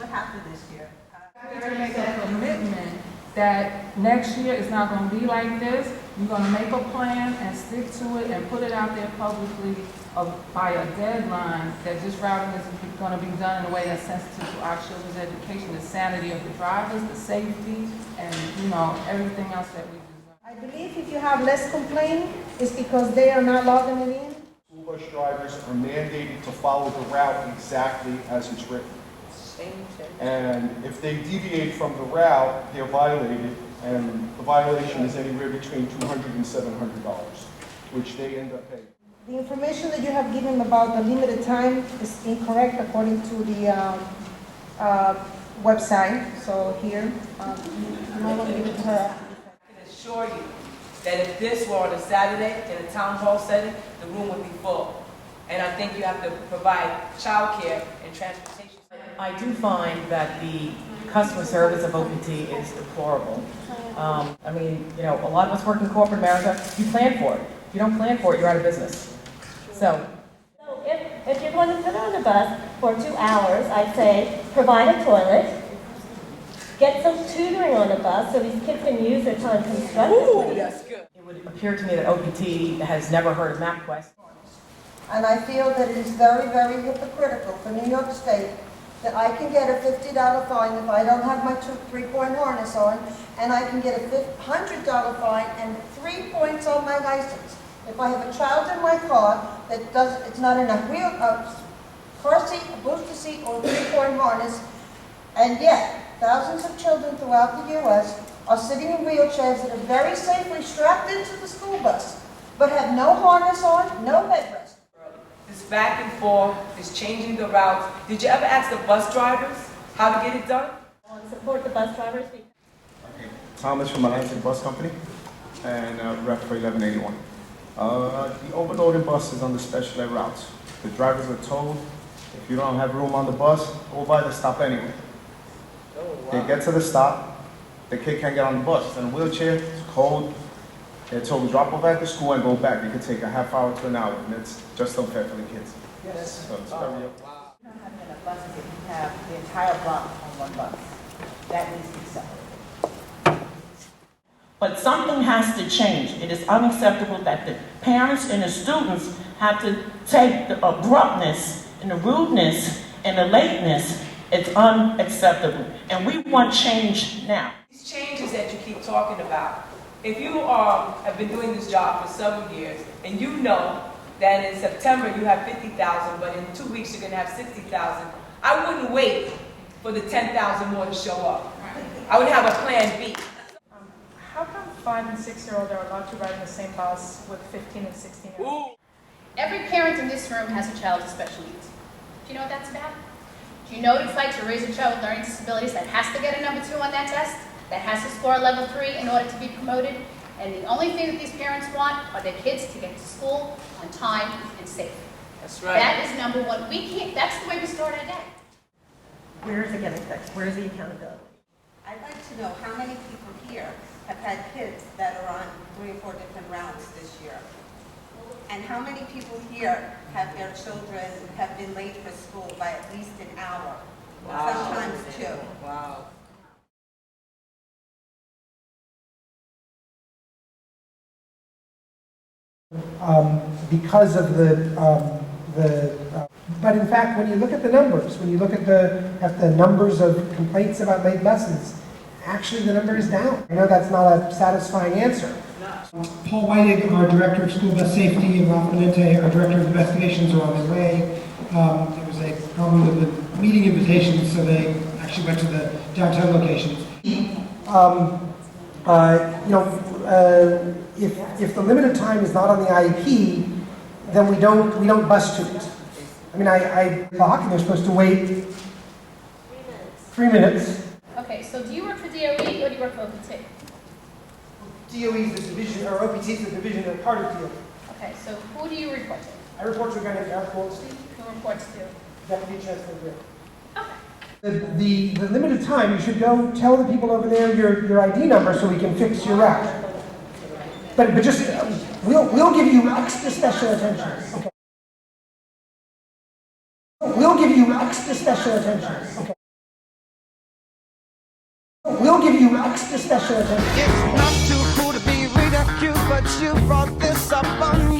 happened this year. To make a commitment that next year it's not going to be like this. You're going to make a plan and stick to it and put it out there publicly by a deadline that this routing is going to be done in a way that's sensitive to our children's education, the sanity of the drivers, the safety, and everything else that we deserve. I believe if you have less complaint, it's because they are not logging it in. School bus drivers are mandated to follow the route exactly as it's written. And if they deviate from the route, they're violated, and the violation is anywhere between $200 and $700, which they end up paying. The information that you have given about the limited time is incorrect according to the website. So here, you might want to give it to her. I can assure you that if this were on a Saturday in a town hall setting, the room would be full. And I think you have to provide childcare and transportation. I do find that the customer service of OPT is deplorable. I mean, a lot of us work in corporate America. You plan for it. If you don't plan for it, you're out of business. So if you're going to put on a bus for 2 hours, I'd say provide a toilet, get some tutoring on the bus so these kids can use their time constructively. Ooh, that's good. it would appear to me that OPT has never heard of MapQuest. And I feel that it is very, very hypocritical for New York State that I can get a $50 fine if I don't have my 3-point harness on, and I can get a $100 fine and 3 points on my license. If I have a child in my car that it's not in a car seat, a booster seat, or a 3-point harness, and yet thousands of children throughout the U.S. are sitting in wheelchairs that are very safely strapped into the school bus, but have no harness on, no headrest. This back and forth, this changing the routes. Did you ever ask the bus drivers how to get it done? I want to support the bus drivers. Thomas from Atlantic Bus Company, and rep for 1181. The overloaded buses on the special ed routes. The drivers are told, if you don't have room on the bus, go by the stop anyway. Oh, wow. They get to the stop, the kid can't get on the bus. It's in a wheelchair, it's cold. They're told to drop off at the school and go back. It could take a half hour to an hour, and it's just unfair for the kids. Yes. So it's very Wow. You don't have enough buses if you have the entire block on one bus. That needs to be separated. But something has to change. It is unacceptable that the parents and the students have to take the abruptness and the rudeness and the lateness. It's unacceptable. And we want change now. These changes that you keep talking about, if you have been doing this job for several years, and you know that in September you have 50,000, but in 2 weeks you're going to have 60,000, I wouldn't wait for the 10,000 more to show up. I would have a plan B. How come 5- and 6-year-olds are allowed to ride in the same bus with 15 and 16-year-olds? Every parent in this room has a child with special needs. Do you know what that's about? Do you know what it's like to raise a child with learning disabilities that has to get a number 2 on that test, that has to score a level 3 in order to be promoted? And the only thing that these parents want are their kids to get to school on time and safe. That's right. That is number one. We can't, that's the way we start our day. Where is it getting fixed? Where is the accountability? I'd like to know how many people here have had kids that are on 3 or 4 different routes this year? And how many people here have their children have been late for school by at least an hour? Wow. Sometimes 2. Wow. Because of but in fact, when you look at the numbers, when you look at the numbers of complaints about late buses, actually the number is down. I know that's not a satisfying answer. Paul Whiting, our Director of School Bus Safety, and Ralph Menente, our Director of Investigations, are on their way. There was a problem with the meeting invitations, so they actually went to the downtown locations. If the limited time is not on the IEP, then we don't bus to it. I mean, the hockey, they're supposed to wait 3 minutes. Okay, so do you work for DOE or do you work for OPT? DOE is the division, or OPT is the division of part of DOE. Okay, so who do you report to? I report to a guy named Eric Goldstein, Who reports to? Deputy Chancellor Grill. Okay. The limited time, you should go tell the people over there your ID number so we can fix your route. But just, we'll give you extra special attention. Okay. We'll give you extra special attention. Okay. we'll give you extra special attention. It's not too cool to be ridiculed, but you brought this up on